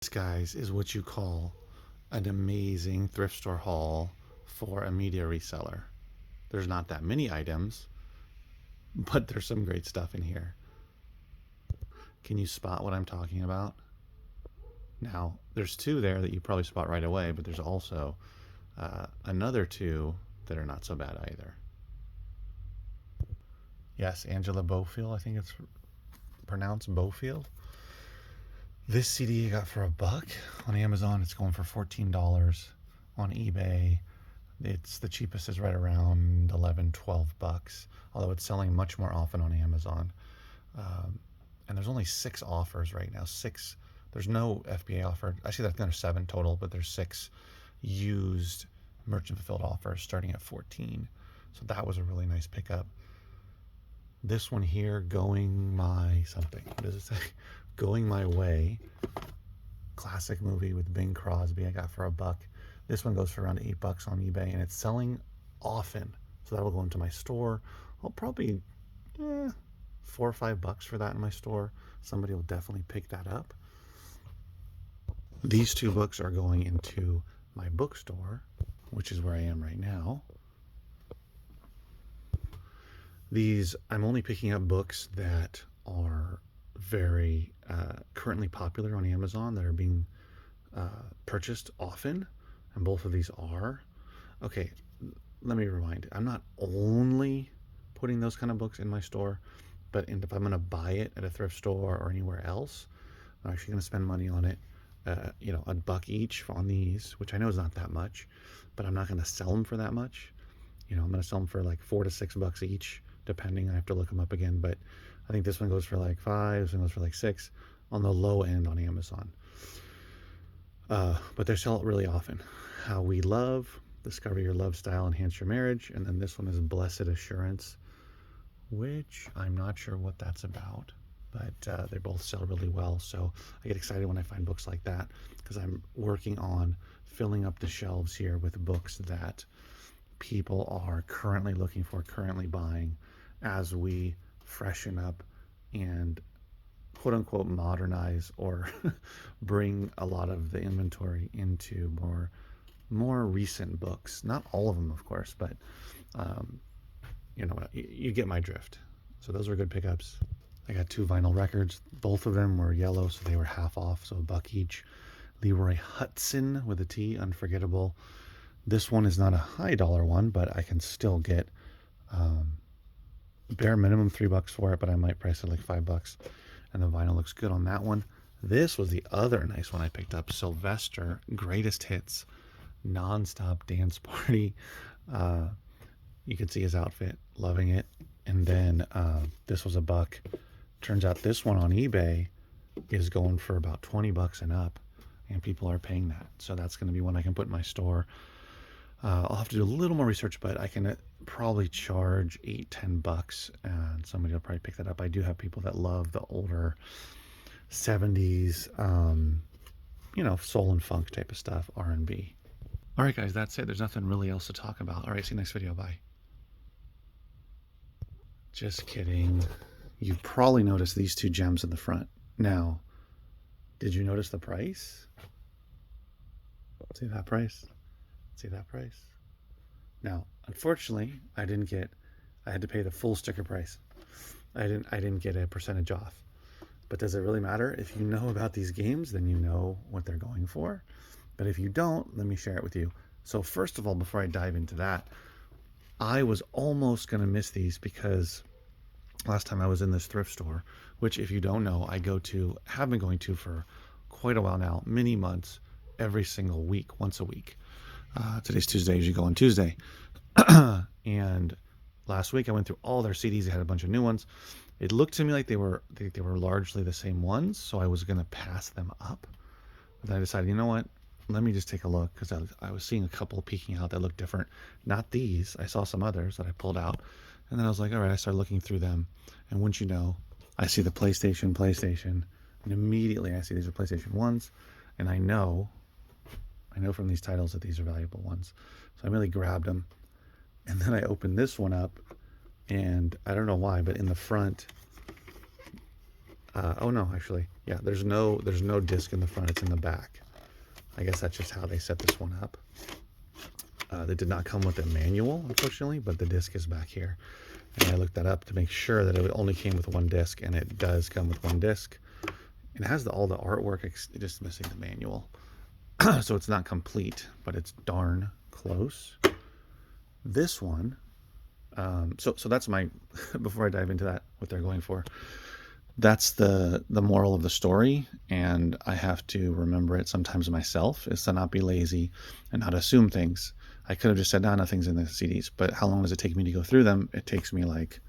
This, guys, is what you call an amazing thrift store haul for a media reseller. There's not that many items, but there's some great stuff in here. Can you spot what I'm talking about? Now, there's two there that you probably spot right away, but there's also another two that are not so bad either. Yes, Angela Bofield, I think it's pronounced Bofield. This CD I got for $1 on Amazon. It's going for $14 on eBay. It's the cheapest is right around 11, 12 bucks, although it's selling much more often on Amazon. And there's only 6 offers right now. 6. There's no FBA offer. Actually, I think there's 7 total, but there's 6 used merchant fulfilled offers starting at 14. So that was a really nice pickup. This one here, Going My something. What does it say? Going My Way. Classic movie with Bing Crosby. I got for $1. This one goes for around $8 on eBay, and it's selling often. So that'll go into my store. I'll probably $4 or $5 for that in my store. Somebody will definitely pick that up. These 2 books are going into my bookstore, which is where I am right now. These, I'm only picking up books that are very currently popular on Amazon, that are being purchased often, and both of these are. Okay, let me rewind. I'm not only putting those kind of books in my store, but if I'm going to buy it at a thrift store or anywhere else, I'm actually going to spend money on it. $1 each on these, which I know is not that much, but I'm not going to sell them for that much. I'm going to sell them for like $4 to $6 each, depending. I have to look them up again, but I think this one goes for like 5, this one goes for like 6 on the low end on Amazon. But they sell it really often. How We Love, Discover Your Love Style, Enhance Your Marriage, and then this one is Blessed Assurance, which I'm not sure what that's about, but they both sell really well. So I get excited when I find books like that, because I'm working on filling up the shelves here with books that people are currently looking for, currently buying, as we freshen up and quote unquote modernize or bring a lot of the inventory into more recent books. Not all of them, of course, but you get my drift. So those were good pickups. I got 2 vinyl records. Both of them were yellow, so they were half off, so $1 each. Leroy Hudson with a T, Unforgettable. This one is not a high dollar one, but I can still get bare minimum $3 for it, but I might price it like $5. And the vinyl looks good on that one. This was the other nice one I picked up. Sylvester Greatest Hits Nonstop Dance Party. You can see his outfit, loving it. And then this was $1. Turns out this one on eBay is going for about $20 and up, and people are paying that. So that's going to be one I can put in my store. I'll have to do a little more research, but I can probably charge $8-10, and somebody will probably pick that up. I do have people that love the older 70s, soul and funk type of stuff, R&B. All right, guys, that's it. There's nothing really else to talk about. All right, see you next video. Bye. Just kidding. You've probably noticed these 2 gems in the front. Now, did you notice the price? See that price? See that price? Now, unfortunately, I had to pay the full sticker price. I didn't get a percentage off. But does it really matter? If you know about these games, then you know what they're going for. But if you don't, let me share it with you. So first of all, before I dive into that, I was almost going to miss these, because last time I was in this thrift store, which if you don't know, have been going to for quite a while now, many months, every single week, once a week. Today's Tuesday, usually go on Tuesday. And last week I went through all their CDs. They had a bunch of new ones. It looked to me like they were largely the same ones, so I was going to pass them up. But then I decided, you know what? Let me just take a look, because I was seeing a couple peeking out that looked different. Not these. I saw some others that I pulled out. And then I was like, all right, I started looking through them. And wouldn't you know, I see the PlayStation, and immediately I see these are PlayStation 1s. And I know from these titles that these are valuable ones. So I really grabbed them. And then I opened this one up, and I don't know why, but in the front, Oh no, actually, yeah. There's no disc in the front. It's in the back. I guess that's just how they set this one up. They did not come with a manual, unfortunately, but the disc is back here. And I looked that up to make sure that it only came with one disc, and it does come with one disc. It has all the artwork, just missing the manual. So it's not complete, but it's darn close. This one, so that's my, before I dive into that, what they're going for, that's the moral of the story, and I have to remember it sometimes myself, is to not be lazy and not assume things. I could have just said, no, nothing's in the CDs, but how long does it take me to go through them? It takes me like,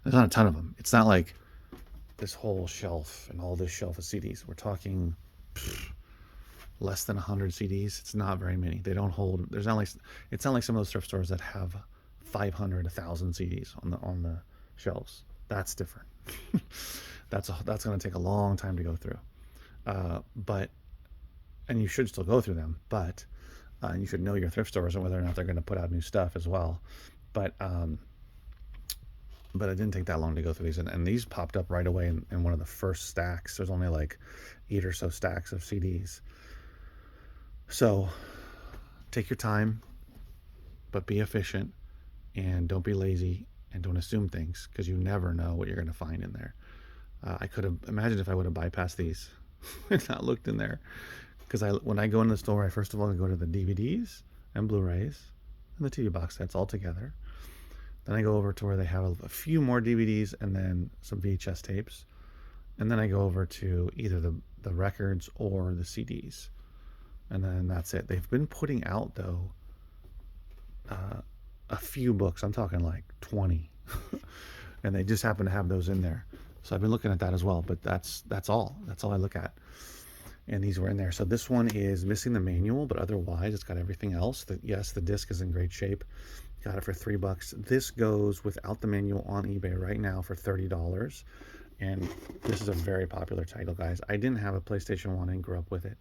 there's not a ton of them. It's not like this whole shelf and all this shelf of CDs. We're talking less than 100 CDs. It's not very many. They don't hold, it's not like some of those thrift stores that have 500, 1,000 CDs on the shelves. That's different. That's going to take a long time to go through. But and you should still go through them, but and you should know your thrift stores and whether or not they're going to put out new stuff as well. But it didn't take that long to go through these, and these popped up right away in one of the first stacks. There's only like 8 or so stacks of CDs. So take your time, but be efficient, and don't be lazy, and don't assume things, because you never know what you're going to find in there. I could have imagined if I would have bypassed these and not looked in there, because when I go in the store, I first of all go to the DVDs and Blu-rays and the TV box sets all together. Then I go over to where they have a few more DVDs and then some VHS tapes, and then I go over to either the records or the CDs, and then that's it. They've been putting out though a few books. I'm talking like 20, and they just happen to have those in there. So I've been looking at that as well, but that's all I look at. And these were in there. So this one is missing the manual, but otherwise it's got everything else. Yes, the disc is in great shape. Got it for $3. This goes without the manual on eBay right now for $30. And this is a very popular title, guys. I didn't have a PlayStation 1 and grew up with it.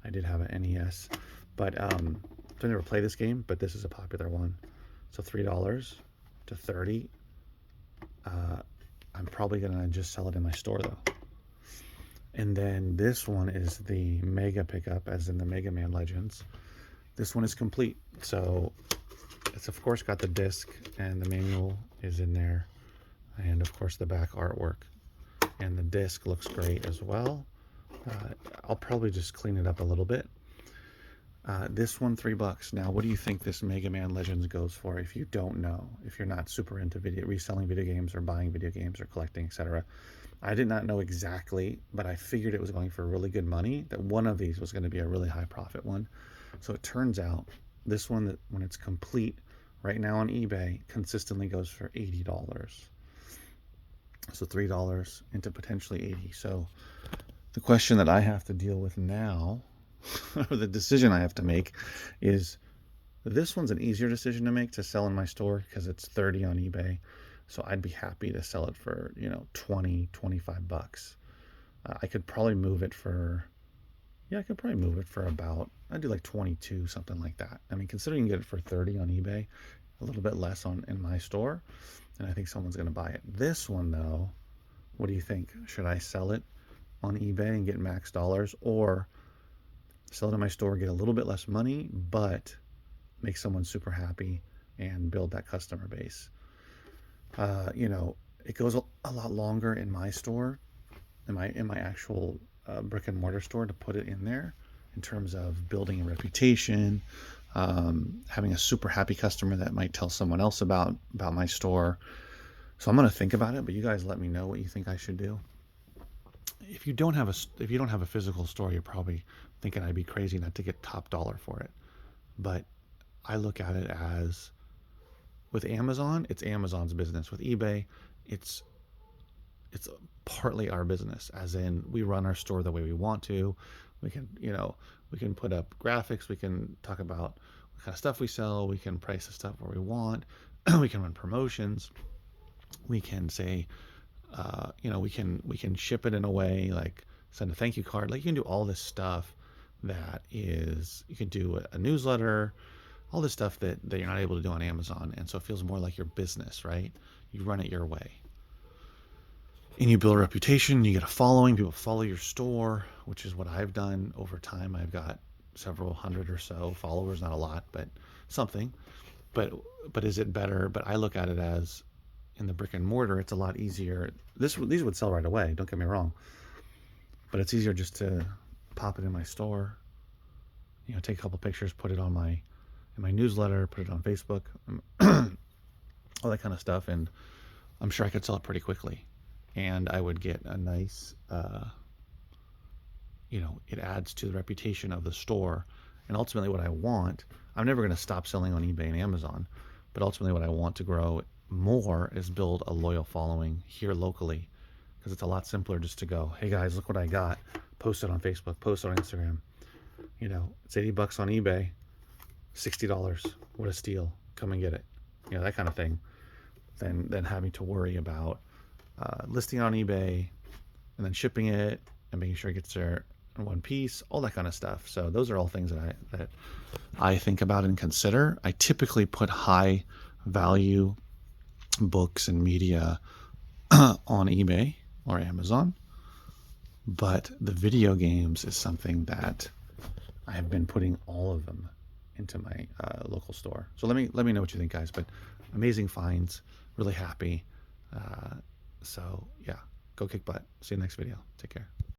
I did have an NES, but I never play this game, but this is a popular one. So $3 to $30. I'm probably gonna just sell it in my store though. And then this one is the Mega Pickup, as in the Mega Man Legends. This one is complete. So it's of course got the disc, and the manual is in there, and of course the back artwork. And the disc looks great as well. I'll probably just clean it up a little bit. This one, $3. Now, what do you think this Mega Man Legends goes for? If you don't know, if you're not super into reselling video games or buying video games or collecting, etc. I did not know exactly, but I figured it was going for really good money, that one of these was going to be a really high profit one. So it turns out this one, that when it's complete right now on eBay, consistently goes for $80. So $3 into potentially 80. So the question that I have to deal with now, or the decision I have to make, is this one's an easier decision to make, to sell in my store, because it's 30 on eBay. So I'd be happy to sell it for, 20, 25 bucks. I could probably move it for, about, I'd do like 22, something like that. I mean, considering you get it for 30 on eBay, a little bit less in my store, and I think someone's going to buy it. This one though, what do you think? Should I sell it on eBay and get max dollars, or sell it in my store, get a little bit less money, but make someone super happy and build that customer base? It goes a lot longer in my store, in my actual brick and mortar store, to put it in there, in terms of building a reputation, having a super happy customer that might tell someone else about my store. So I'm going to think about it, but you guys let me know what you think I should do. If you don't have a physical store, you're probably thinking I'd be crazy not to get top dollar for it. But I look at it as, with Amazon, it's Amazon's business. With eBay, it's partly our business, as in we run our store the way we want to. We can put up graphics, we can talk about what kind of stuff we sell, we can price the stuff where we want, we can run promotions, we can say, we can ship it in a way, like send a thank you card. Like, you can do all this stuff you can do a newsletter, all this stuff that you're not able to do on Amazon. And so it feels more like your business, right? You run it your way. and you build a reputation, you get a following, people follow your store, which is what I've done over time. I've got several hundred or so followers, not a lot, but something. But is it better? But I look at it as, in the brick and mortar, it's a lot easier. These would sell right away, don't get me wrong, but it's easier just to pop it in my store, take a couple pictures, put it on in my newsletter, put it on Facebook, all that kind of stuff, and I'm sure I could sell it pretty quickly, and I would get a nice, it adds to the reputation of the store. And ultimately what I want, I'm never going to stop selling on eBay and Amazon, but ultimately what I want to grow more is build a loyal following here locally, because it's a lot simpler just to go, hey guys, look what I got, post it on Facebook, post it on Instagram. It's $80 on eBay, $60, what a steal, come and get it, that kind of thing, than having to worry about listing on eBay and then shipping it and making sure it gets there in one piece, all that kind of stuff. So those are all things that I think about and consider. I typically put high value books and media on eBay or Amazon, but the video games is something that I have been putting all of them into my local store. So let me know what you think, guys. But amazing finds, really happy. So yeah, go kick butt. See you next video. Take care.